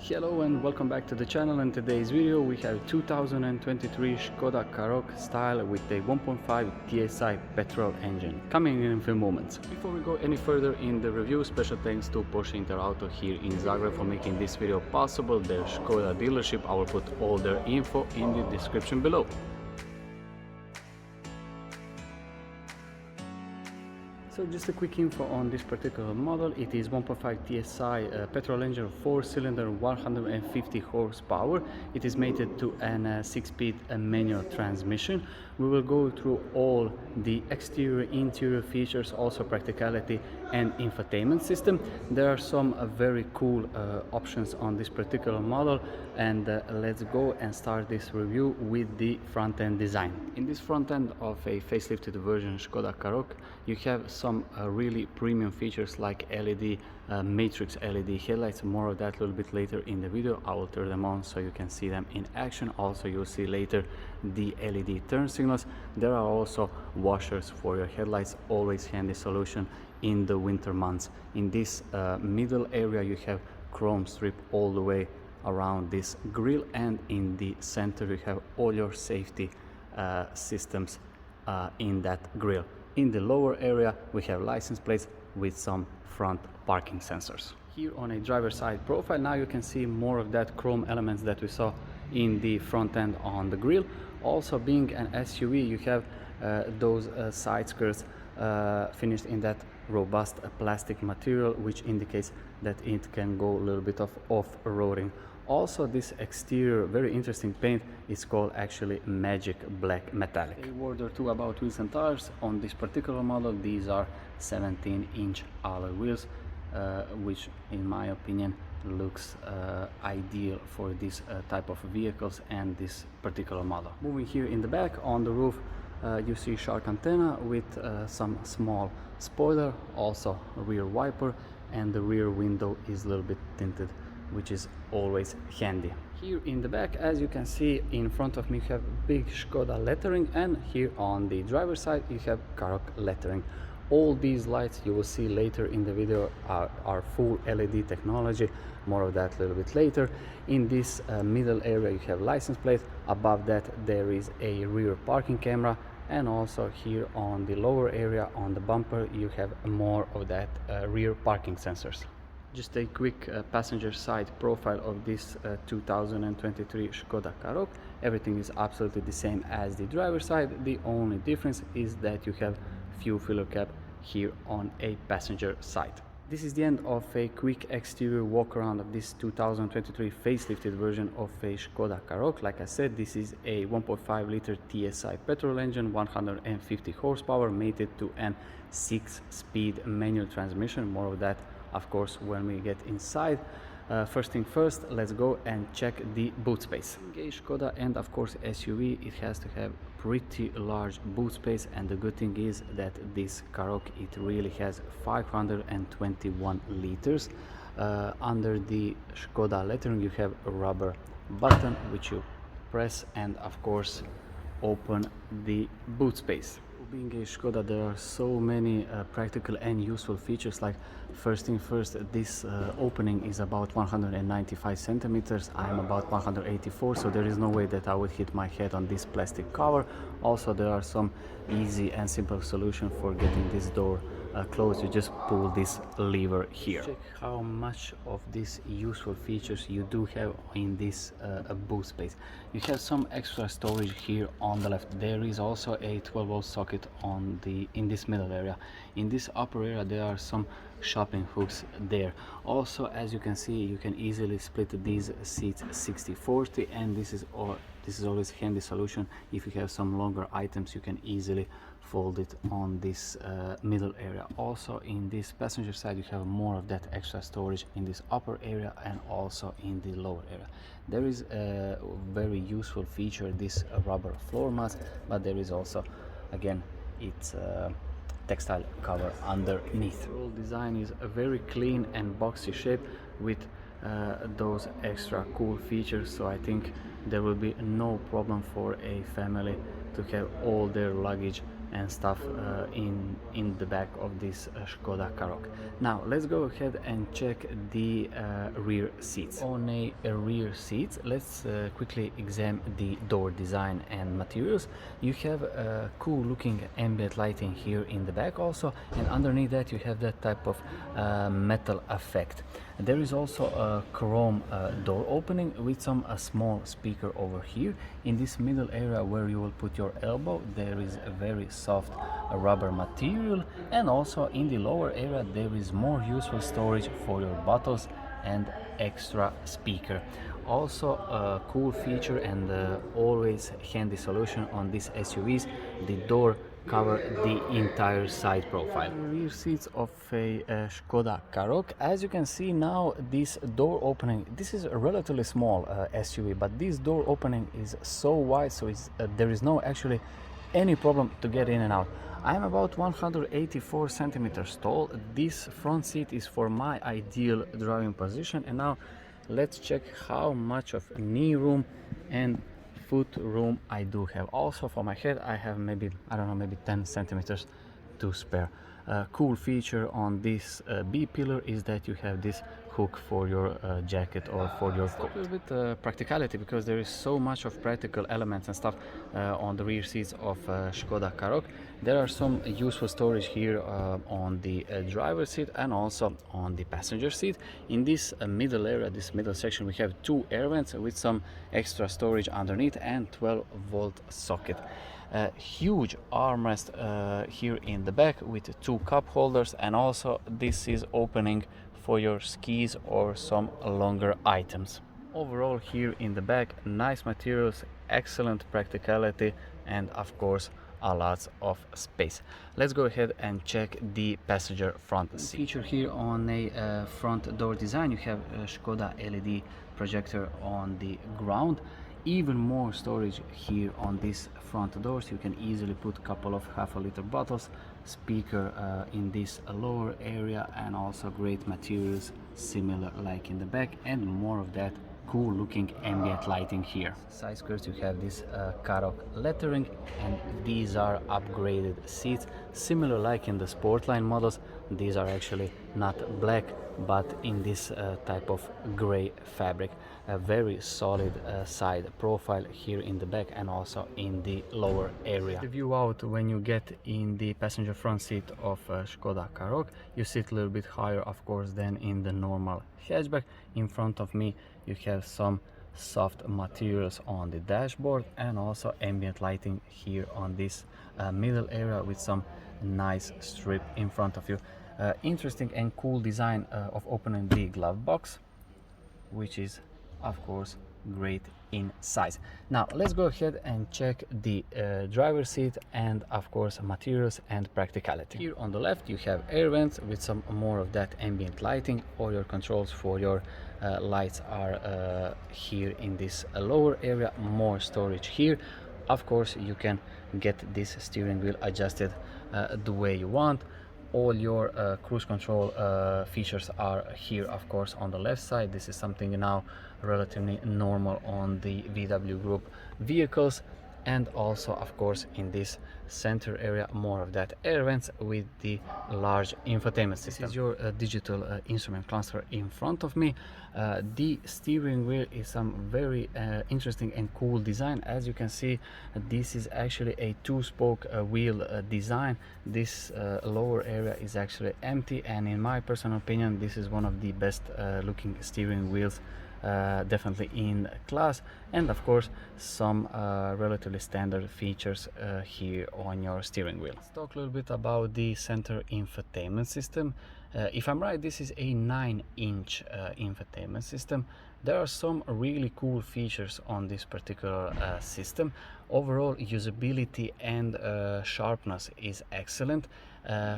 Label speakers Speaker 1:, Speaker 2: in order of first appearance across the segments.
Speaker 1: Hello and welcome back to the channel. In today's video we have 2023 Skoda Karoq style with a 1.5 TSI petrol engine coming in a few moments. Before we go any further in the review, special thanks to Porsche Interauto here in Zagreb for making this video possible. Their Skoda dealership, I will put all their info in the description below. So just a quick info on this particular model. It is 1.5 TSI petrol engine, 4-cylinder, 150 horsepower. It is mated to an 6-speed manual transmission. We will go through all the exterior, interior features, also practicality and infotainment system. There are some very cool options on this particular model, and let's go and start this review with the front end design. In this front end of a facelifted version Skoda Karoq, you have some really premium features like LED, matrix LED headlights. More of that a little bit later in the video. I will turn them on so you can see them in action. Also, you'll see later the LED turn signals. There are also washers for your headlights, always handy solution in the winter months. In this middle area you have chrome strip all the way around this grille, and in the center you have all your safety systems in that grille. In the lower area we have license plates with some front parking sensors. Here on a driver's side profile, now you can see more of that chrome elements that we saw in the front end on the grille. Also, being an SUV, you have those side skirts finished in that robust plastic material, which indicates that it can go a little bit of off-roading. Also, this exterior very interesting paint is called actually Magic Black Metallic. A word or two about wheels and tires. On this particular model, these are 17-inch alloy wheels, which in my opinion looks ideal for this type of vehicles and this particular model. Moving here in the back on the roof, you see shark antenna with some small spoiler, also rear wiper, and the rear window is a little bit tinted, which is always handy. Here in the back, as you can see in front of me, you have big Skoda lettering, and here on the driver's side you have Karoq lettering. All these lights you will see later in the video are full LED technology. More of that a little bit later. In this middle area you have license plate. Above that there is a rear parking camera, and also here on the lower area on the bumper you have more of that rear parking sensors. Just a quick passenger side profile of this 2023 Skoda Karoq. Everything is absolutely the same as the driver's side. The only difference is that you have fuel filler cap here on a passenger side. This is the end of a quick exterior walk around of this 2023 facelifted version of a Skoda Karoq. Like I said, this is a 1.5 liter TSI petrol engine, 150 horsepower, mated to an 6-speed manual transmission. More of that of course when we get inside. First thing first, let's go and check the boot space. Being a Skoda and of course SUV, it has to have pretty large boot space, and the good thing is that this Karoq, it really has 521 liters. Under the Skoda lettering you have a rubber button which you press and of course open the boot space. Being a Skoda, there are so many practical and useful features. Like, first thing first, this opening is about 195 centimeters. I am about 184, so there is no way that I would hit my head on this plastic cover. Also, there are some easy and simple solution for getting this door closed. You just pull this lever here. Check how much of these useful features you do have in this boot space. You have some extra storage here on the left. There is also a 12-volt socket in this middle area. In this upper area there are some shopping hooks there. Also, as you can see, you can easily split these seats 60-40, and this is always a handy solution. If you have some longer items, you can easily fold it on this middle area. Also, in this passenger side you have more of that extra storage in this upper area and also in the lower area. There is a very useful feature, this rubber floor mats, but there is also, again, it's textile cover underneath. The overall design is a very clean and boxy shape with those extra cool features, so I think there will be no problem for a family to have all their luggage and stuff in the back of this Skoda Karoq. Now let's go ahead and check the rear seats. On a rear seat, let's quickly examine the door design and materials. You have cool looking ambient lighting here in the back also, and underneath that you have that type of metal effect. There is also a chrome door opening with some small speaker over here. In this middle area where you will put your elbow, there is a very soft rubber material, and also in the lower area there is more useful storage for your bottles and extra speaker. Also a cool feature and always handy solution on these SUVs, the door cover the entire side profile. Rear seats of a Skoda Karoq. As you can see now, this door opening, this is a relatively small SUV, but this door opening is so wide, so there is no actually any problem to get in and out. I am about 184 centimeters tall. This front seat is for my ideal driving position, and now let's check how much of knee room and foot room I do have. Also for my head I have maybe, I don't know, maybe 10 centimeters to spare. Cool feature on this B pillar is that you have this hook for your jacket or for your coat. A little bit practicality, because there is so much of practical elements and stuff on the rear seats of Skoda Karoq. There are some useful storage here on the driver's seat and also on the passenger seat. In this middle area, this middle section, we have two air vents with some extra storage underneath and 12-volt socket. Huge armrest here in the back with two cup holders, and also this is opening for your skis or some longer items. Overall here in the back, nice materials, excellent practicality, and of course a lot of space. Let's go ahead and check the passenger front seat. Feature here on a front door design, you have a Skoda LED projector on the ground. Even more storage here on these front doors. You can easily put a couple of half-liter bottles, speaker in this lower area, and also great materials similar like in the back, and more of that cool looking ambient lighting here. Side skirts, you have this Karoq lettering, and these are upgraded seats similar like in the Sportline models. These are actually not black but in this type of gray fabric. A very solid side profile here in the back and also in the lower area. The view out when you get in the passenger front seat of Skoda Karoq, you sit a little bit higher of course than in the normal hatchback. In front of me you have some soft materials on the dashboard and also ambient lighting here on this middle area with some nice strip in front of you. Interesting and cool design of opening the glove box, which is of course great in size. Now let's go ahead and check the driver's seat and of course materials and practicality. Here on the left you have air vents with some more of that ambient lighting. All your controls for your lights are here in this lower area. More storage here. Of course you can get this steering wheel adjusted the way you want. All your cruise control features are here of course on the left side. This is something now relatively normal on the VW Group vehicles. And also of course in this center area more of that air vents with the large infotainment system. This is your digital instrument cluster in front of me. The steering wheel is some very interesting and cool design. As you can see, this is actually a two-spoke wheel design. This lower area is actually empty, and in my personal opinion this is one of the best looking steering wheels definitely in class. And of course some relatively standard features here on your steering wheel. Let's talk a little bit about the center infotainment system. If I'm right, this is a 9-inch infotainment system. There are some really cool features on this particular system. Overall usability and sharpness is excellent.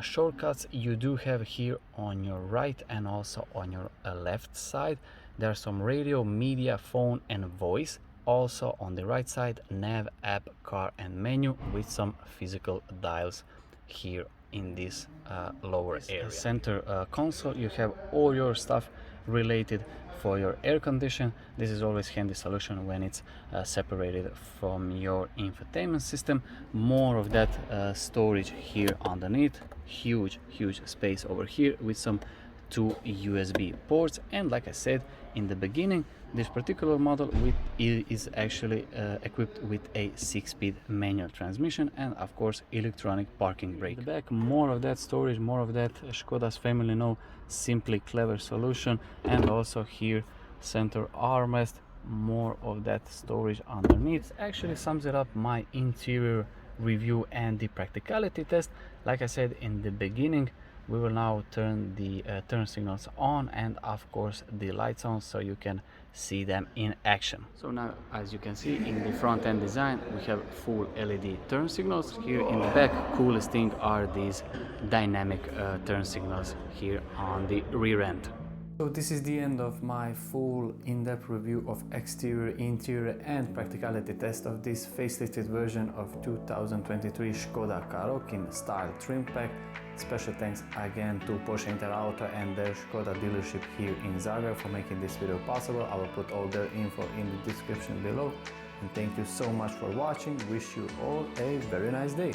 Speaker 1: Shortcuts you do have here on your right and also on your left side. There are some radio, media, phone and voice. Also on the right side, nav, app, car and menu with some physical dials here in this lower area. Center console, you have all your stuff related for your air condition. This is always handy solution when it's separated from your infotainment system. More of that storage here underneath. Huge space over here with some 2 USB ports, and like I said in the beginning, this particular model is actually equipped with a 6-speed manual transmission and of course electronic parking brake. In the back, more of that storage, more of that Skoda's family know simply clever solution, and also here center armrest, more of that storage underneath. This actually sums it up my interior review and the practicality test. Like I said in the beginning, we will now turn the turn signals on and of course the lights on so you can see them in action. So now, as you can see in the front end design, we have full LED turn signals. Here in the back, coolest thing are these dynamic turn signals here on the rear end. So this is the end of my full in-depth review of exterior, interior and practicality test of this facelifted version of 2023 Skoda Karoq in style trim pack. Special thanks again to Porsche Interauto and their Skoda dealership here in Zagreb for making this video possible. I will put all their info in the description below. And thank you so much for watching. Wish you all a very nice day.